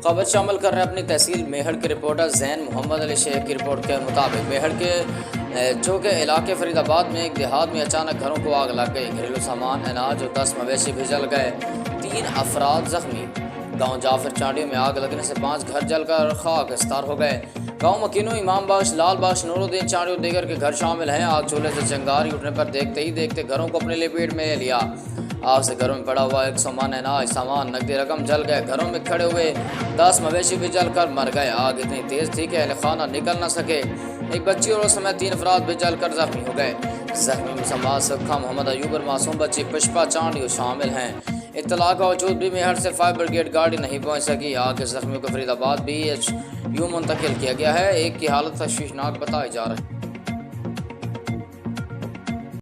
خبر شامل کر رہے ہیں اپنی تحصیل میہڑ کے رپورٹر زین محمد علی شیخ کی رپورٹ کے مطابق میہڑ کے علاقے فرید آباد میں ایک دیہات میں اچانک گھروں کو آگ لگ گئی. گھریلو سامان، اناج اور 10 مویشی بھی جل گئے. 3 افراد زخمی. گاؤں جعفر چانڈیوں میں آگ لگنے سے 5 گھر جل کر خاکستار ہو گئے. گاؤں مکینوں، امام بخش، لال بخش، نور الدین چانڈیوں دیگر کے گھر شامل ہیں. آگ چولہے سے چنگاری اٹھنے پر دیکھتے ہی گھروں کو اپنے لپیٹ میں لیا. آگ سے گھروں میں پڑا ہوا 100 من اناج، سامان، نقدی رقم جل گئے. گھروں میں کھڑے ہوئے 10 مویشی بھی جل کر مر گئے. آگ اتنی تیز تھی کہ اہل خانہ نکل نہ سکے. ایک بچی اور اس سمیت 3 افراد بھی جل کر زخمی ہو گئے. زخمی میں سماج سکھا، محمد ایوب اور معصوم بچی پشپا چانڈیو شامل ہیں. اطلاع کا وجود بھی میہڑ سے فائر بریگیڈ گاڑی نہیں پہنچ سکی. آگ کے زخمیوں کو فرید آباد BHU منتقل کیا گیا ہے. ایک کی حالت تشویشناک بتائی جا رہی ہے.